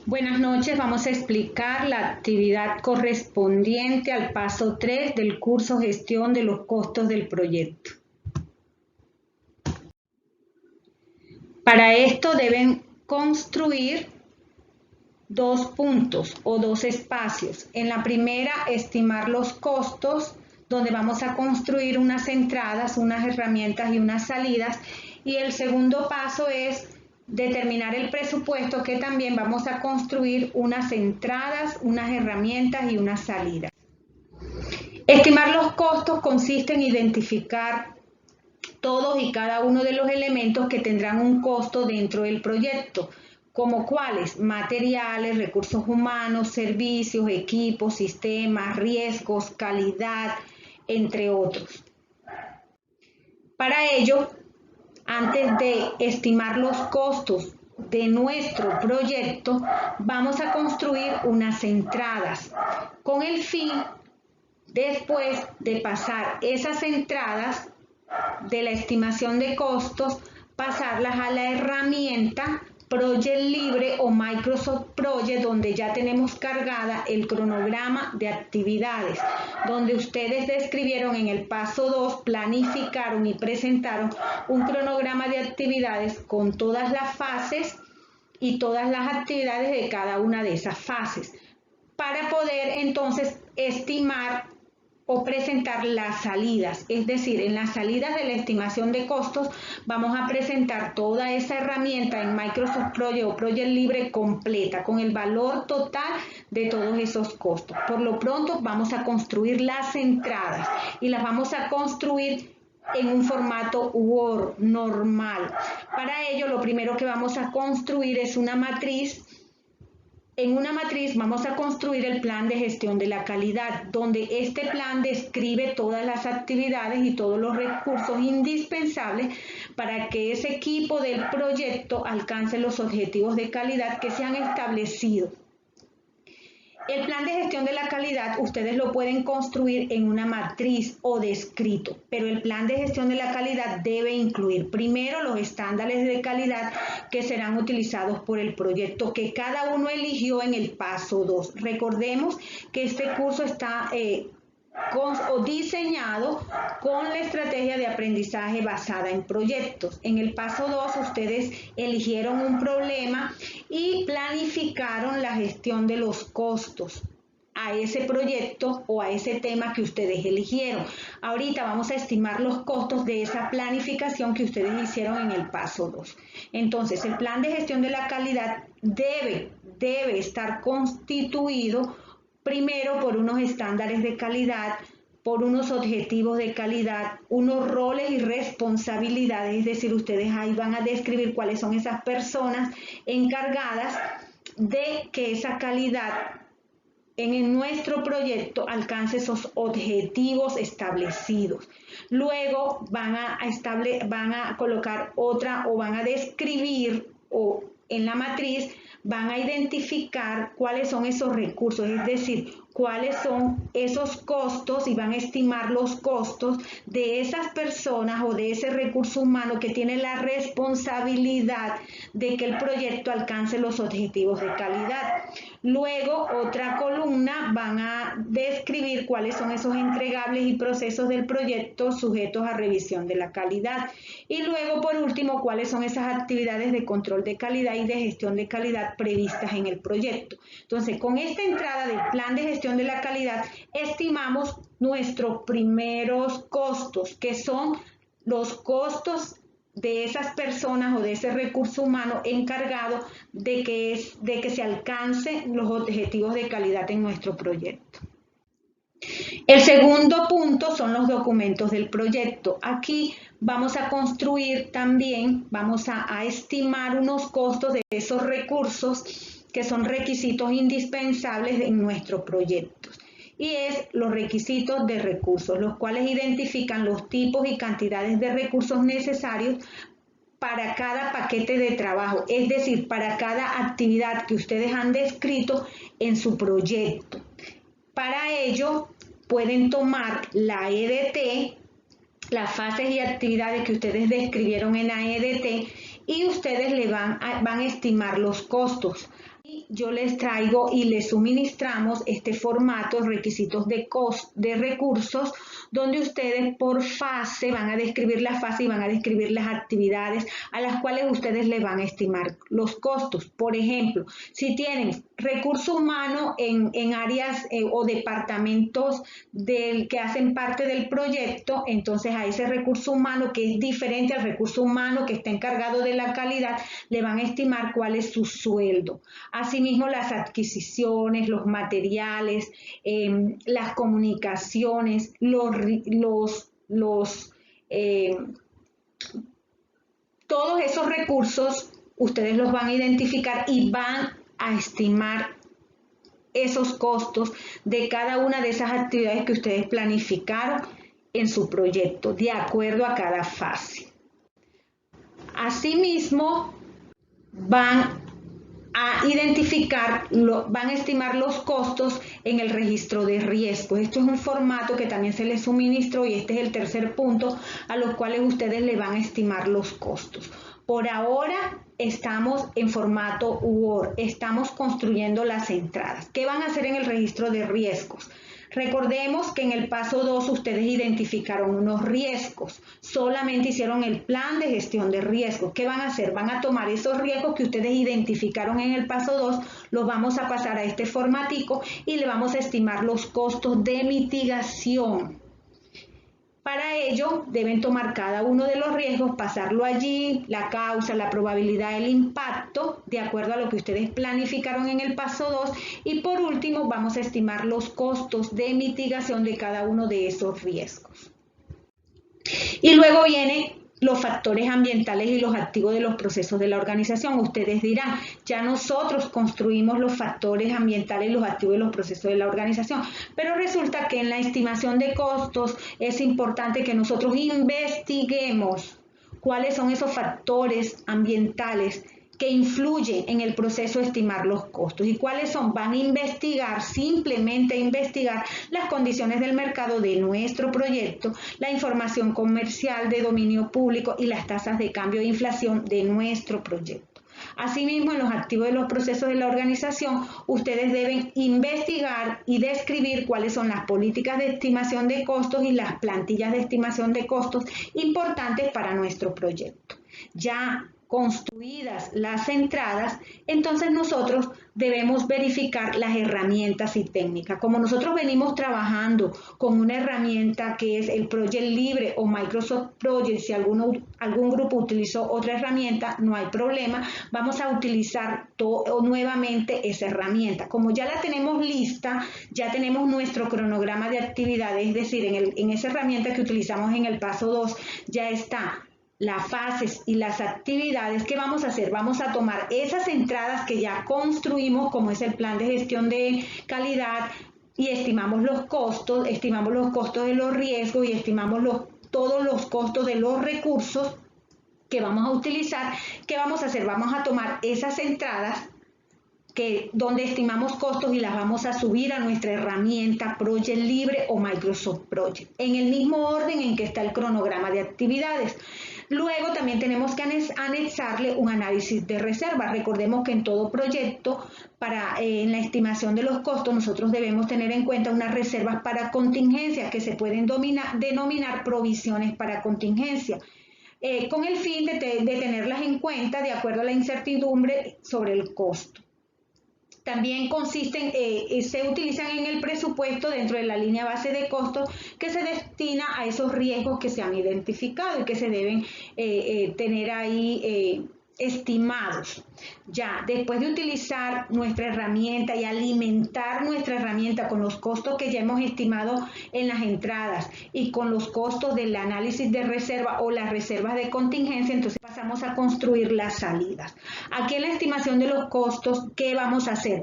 Buenas noches, vamos a explicar la actividad correspondiente al paso 3 del curso Gestión de los costos del proyecto. Para esto deben construir dos puntos o dos espacios. En la primera, estimar los costos, donde vamos a construir unas entradas, unas herramientas y unas salidas. Y el segundo paso es determinar el presupuesto, que también vamos a construir unas entradas, unas herramientas y unas salidas. Estimar los costos consiste en identificar todos y cada uno de los elementos que tendrán un costo dentro del proyecto, como cuáles: materiales, recursos humanos, servicios, equipos, sistemas, riesgos, calidad, entre otros. Para ello, antes de estimar los costos de nuestro proyecto, vamos a construir unas entradas con el fin, después de pasar esas entradas de la estimación de costos, pasarlas a la herramienta Project Libre o Microsoft Project, donde ya tenemos cargada el cronograma de actividades, donde ustedes describieron en el paso 2, planificaron y presentaron un cronograma de actividades con todas las fases y todas las actividades de cada una de esas fases, para poder entonces estimar o presentar las salidas. Es decir, en las salidas de la estimación de costos vamos a presentar toda esa herramienta en Microsoft Project o Project Libre completa, con el valor total de todos esos costos. Por lo pronto vamos a construir las entradas y las vamos a construir en un formato Word normal. Para ello, lo primero que vamos a construir es una matriz. En una matriz vamos a construir el plan de gestión de la calidad, donde este plan describe todas las actividades y todos los recursos indispensables para que ese equipo del proyecto alcance los objetivos de calidad que se han establecido. El plan de gestión de la calidad ustedes lo pueden construir en una matriz o descrito, pero el plan de gestión de la calidad debe incluir primero los estándares de calidad que serán utilizados por el proyecto, que cada uno eligió en el paso 2. Recordemos que este curso está diseñado con la estrategia de aprendizaje basada en proyectos. En el paso 2 ustedes eligieron un problema y planificaron la gestión de los costos a ese proyecto o a ese tema que ustedes eligieron. Ahorita vamos a estimar los costos de esa planificación que ustedes hicieron en el paso 2. Entonces, el plan de gestión de la calidad debe estar constituido primero por unos estándares de calidad, por unos objetivos de calidad, unos roles y responsabilidades, es decir, ustedes ahí van a describir cuáles son esas personas encargadas de que esa calidad en nuestro proyecto alcance esos objetivos establecidos. Luego van a colocar otra, o van a describir, o en la matriz van a identificar cuáles son esos recursos, es decir, cuáles son esos costos, y van a estimar los costos de esas personas o de ese recurso humano que tiene la responsabilidad de que el proyecto alcance los objetivos de calidad. Luego, otra columna, van a describir cuáles son esos entregables y procesos del proyecto sujetos a revisión de la calidad. Y luego, por último, cuáles son esas actividades de control de calidad y de gestión de calidad previstas en el proyecto. Entonces, con esta entrada del plan de gestión de la calidad, estimamos nuestros primeros costos, que son los costos de esas personas o de ese recurso humano encargado de que se alcancen los objetivos de calidad en nuestro proyecto. El segundo punto son los documentos del proyecto. Aquí vamos a construir también, vamos a estimar unos costos de esos recursos que son requisitos indispensables en nuestro proyecto. Y es los requisitos de recursos, los cuales identifican los tipos y cantidades de recursos necesarios para cada paquete de trabajo, es decir, para cada actividad que ustedes han descrito en su proyecto. Para ello, pueden tomar la EDT, las fases y actividades que ustedes describieron en la EDT, y ustedes le van a estimar los costos. Yo les traigo y les suministramos este formato, requisitos de recursos, donde ustedes por fase van a describir la fase y van a describir las actividades a las cuales ustedes le van a estimar los costos. Por ejemplo, si tienen recurso humano en áreas o departamentos que hacen parte del proyecto, entonces a ese recurso humano que es diferente al recurso humano que está encargado de la calidad, le van a estimar cuál es su sueldo. Asimismo, las adquisiciones, los materiales, las comunicaciones, todos esos recursos ustedes los van a identificar y van a estimar esos costos de cada una de esas actividades que ustedes planificaron en su proyecto, de acuerdo a cada fase. Asimismo, van a identificar, van a estimar los costos en el registro de riesgos. Esto es un formato que también se les suministró y este es el tercer punto a los cuales ustedes le van a estimar los costos. Por ahora estamos en formato Word, estamos construyendo las entradas. ¿Qué van a hacer en el registro de riesgos? Recordemos que en el paso 2 ustedes identificaron unos riesgos, solamente hicieron el plan de gestión de riesgos. ¿Qué van a hacer? Van a tomar esos riesgos que ustedes identificaron en el paso 2, los vamos a pasar a este formatico y le vamos a estimar los costos de mitigación. Para ello deben tomar cada uno de los riesgos, pasarlo allí, la causa, la probabilidad, el impacto, de acuerdo a lo que ustedes planificaron en el paso 2. Y por último vamos a estimar los costos de mitigación de cada uno de esos riesgos. Y luego vienen los factores ambientales y los activos de los procesos de la organización. Ustedes dirán, ya nosotros construimos los factores ambientales y los activos de los procesos de la organización, pero resulta que en la estimación de costos es importante que nosotros investiguemos cuáles son esos factores ambientales que influyen en el proceso de estimar los costos. ¿Y cuáles son? Van a investigar, simplemente investigar las condiciones del mercado de nuestro proyecto, la información comercial de dominio público y las tasas de cambio e inflación de nuestro proyecto. Asimismo, en los activos de los procesos de la organización, ustedes deben investigar y describir cuáles son las políticas de estimación de costos y las plantillas de estimación de costos importantes para nuestro proyecto. Ya construidas las entradas, entonces nosotros debemos verificar las herramientas y técnicas. Como nosotros venimos trabajando con una herramienta que es el Project Libre o Microsoft Project, si algún grupo utilizó otra herramienta, no hay problema, vamos a utilizar nuevamente esa herramienta. Como ya la tenemos lista, ya tenemos nuestro cronograma de actividades, es decir, en esa herramienta que utilizamos en el paso 2, ya está las fases y las actividades. ¿Qué vamos a hacer? Vamos a tomar esas entradas que ya construimos, como es el plan de gestión de calidad, y estimamos los costos de los riesgos y estimamos todos los costos de los recursos que vamos a utilizar. ¿Qué vamos a hacer? Vamos a tomar esas entradas donde estimamos costos y las vamos a subir a nuestra herramienta Project Libre o Microsoft Project, en el mismo orden en que está el cronograma de actividades. Luego también tenemos que anexarle un análisis de reserva. Recordemos que en todo proyecto, en la estimación de los costos, nosotros debemos tener en cuenta unas reservas para contingencias que se pueden denominar provisiones para contingencia, con el fin de tenerlas en cuenta de acuerdo a la incertidumbre sobre el costo. También se utilizan en el presupuesto dentro de la línea base de costos que se destina a esos riesgos que se han identificado y que se deben tener ahí estimados. Ya, después de utilizar nuestra herramienta y alimentar nuestra herramienta con los costos que ya hemos estimado en las entradas y con los costos del análisis de reserva o las reservas de contingencia, entonces pasamos a construir las salidas. Aquí en la estimación de los costos, ¿qué vamos a hacer?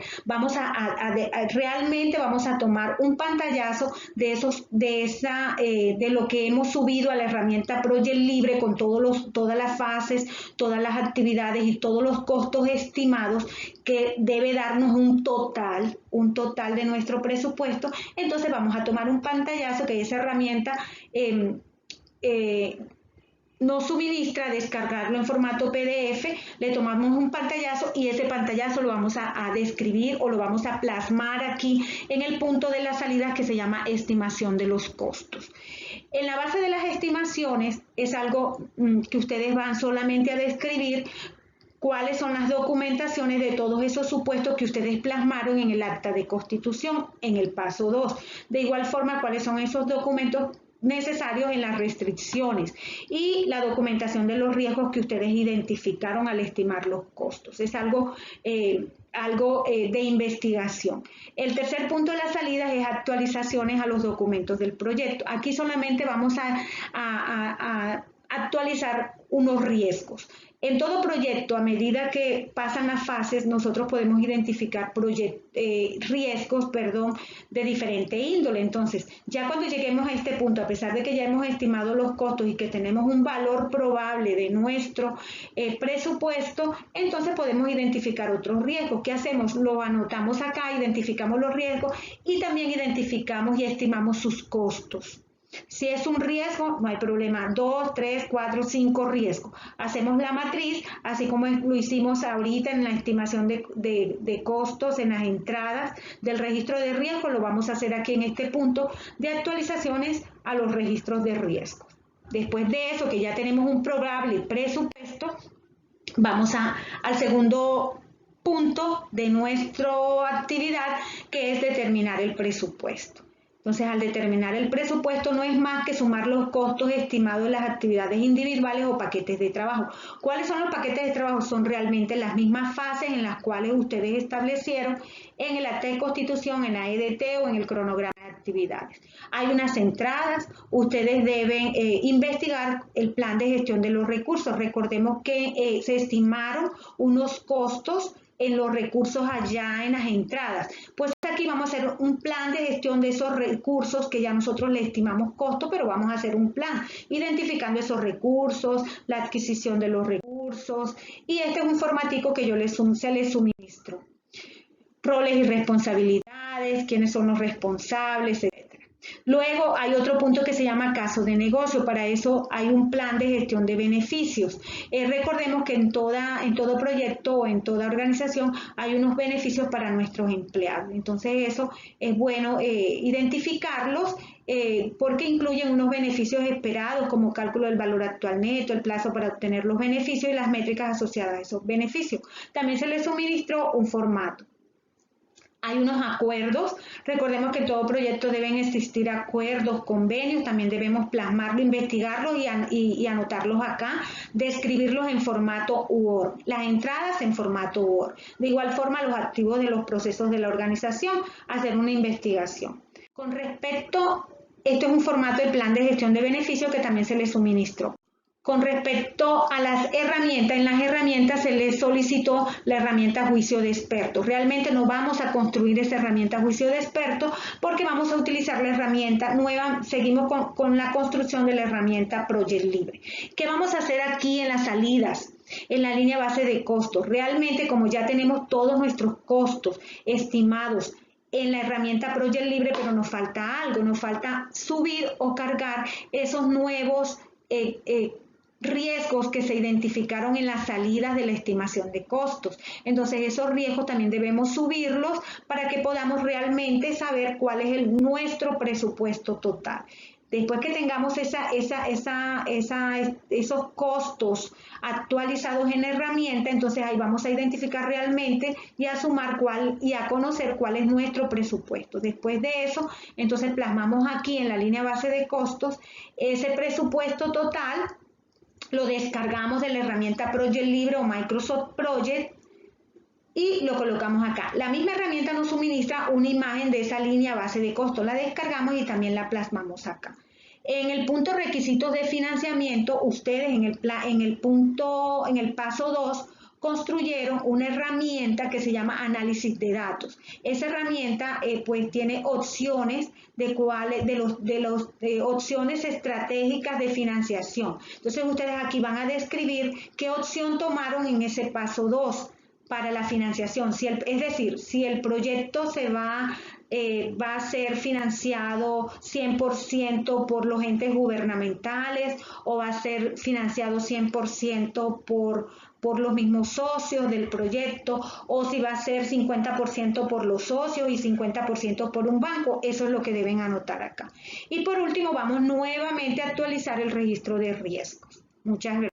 Realmente vamos a tomar un pantallazo de lo que hemos subido a la herramienta Project Libre con todas las fases, todas las actividades y todos los costos estimados, que debe darnos un total de nuestro presupuesto. Entonces vamos a tomar un pantallazo que esa herramienta nos suministra descargarlo en formato PDF, le tomamos un pantallazo y ese pantallazo lo vamos a describir o lo vamos a plasmar aquí en el punto de la salida que se llama estimación de los costos. En la base de las estimaciones es algo que ustedes van solamente a describir cuáles son las documentaciones de todos esos supuestos que ustedes plasmaron en el acta de constitución en el paso 2. De igual forma, cuáles son esos documentos necesarios en las restricciones y la documentación de los riesgos que ustedes identificaron al estimar los costos. Es algo de investigación. El tercer punto de las salidas es actualizaciones a los documentos del proyecto. Aquí solamente vamos a actualizar unos riesgos. En todo proyecto, a medida que pasan las fases, nosotros podemos identificar riesgos de diferente índole. Entonces, ya cuando lleguemos a este punto, a pesar de que ya hemos estimado los costos y que tenemos un valor probable de nuestro presupuesto, entonces podemos identificar otros riesgos. ¿Qué hacemos? Lo anotamos acá, identificamos los riesgos y también identificamos y estimamos sus costos. Si es un riesgo, no hay problema. 2, 3, 4, 5 riesgos. Hacemos la matriz, así como lo hicimos ahorita en la estimación de costos, en las entradas del registro de riesgo, lo vamos a hacer aquí en este punto de actualizaciones a los registros de riesgo. Después de eso, que ya tenemos un probable presupuesto, vamos al segundo punto de nuestra actividad, que es determinar el presupuesto. Entonces, al determinar el presupuesto no es más que sumar los costos estimados de las actividades individuales o paquetes de trabajo. ¿Cuáles son los paquetes de trabajo? Son realmente las mismas fases en las cuales ustedes establecieron en el acta de constitución, en la EDT o en el cronograma de actividades. Hay unas entradas, ustedes deben investigar el plan de gestión de los recursos. Recordemos que se estimaron unos costos en los recursos allá en las entradas. Pues aquí vamos a hacer un plan de gestión de esos recursos que ya nosotros le estimamos costo, pero vamos a hacer un plan identificando esos recursos, la adquisición de los recursos, y este es un formatico que se les suministro. Roles y responsabilidades, quiénes son los responsables, etc. Luego hay otro punto que se llama caso de negocio. Para eso hay un plan de gestión de beneficios. Recordemos que en todo proyecto o en toda organización hay unos beneficios para nuestros empleados. Entonces eso es bueno identificarlos porque incluyen unos beneficios esperados como cálculo del valor actual neto, el plazo para obtener los beneficios y las métricas asociadas a esos beneficios. También se les suministró un formato. Hay unos acuerdos, recordemos que en todo proyecto deben existir acuerdos, convenios, también debemos plasmarlo, investigarlos y anotarlos acá, describirlos en formato Word, las entradas en formato Word. De igual forma, los activos de los procesos de la organización, hacer una investigación. Con respecto, esto es un formato de plan de gestión de beneficios que también se les suministró. Con respecto a las herramientas, en las herramientas se les solicitó la herramienta juicio de expertos. Realmente no vamos a construir esa herramienta juicio de expertos porque vamos a utilizar la herramienta nueva, seguimos con la construcción de la herramienta Project Libre. ¿Qué vamos a hacer aquí en las salidas? En la línea base de costos. Realmente, como ya tenemos todos nuestros costos estimados en la herramienta Project Libre, pero nos falta algo, nos falta subir o cargar esos nuevos riesgos que se identificaron en las salidas de la estimación de costos. Entonces esos riesgos también debemos subirlos para que podamos realmente saber cuál es nuestro presupuesto total. Después que tengamos esos costos actualizados en la herramienta, entonces ahí vamos a identificar realmente y a sumar y a conocer cuál es nuestro presupuesto. Después de eso, entonces plasmamos aquí en la línea base de costos ese presupuesto total, lo descargamos de la herramienta Project Libre o Microsoft Project y lo colocamos acá. La misma herramienta nos suministra una imagen de esa línea base de costos. La descargamos y también la plasmamos acá. En el punto requisitos de financiamiento, ustedes en el paso 2 construyeron una herramienta que se llama análisis de datos. Esa herramienta pues tiene opciones de opciones estratégicas de financiación. Entonces ustedes aquí van a describir qué opción tomaron en ese paso 2 para la financiación. Es decir, si el proyecto va a ser financiado 100% por los entes gubernamentales o va a ser financiado 100% por los mismos socios del proyecto, o si va a ser 50% por los socios y 50% por un banco. Eso es lo que deben anotar acá. Y por último, vamos nuevamente a actualizar el registro de riesgos. Muchas gracias.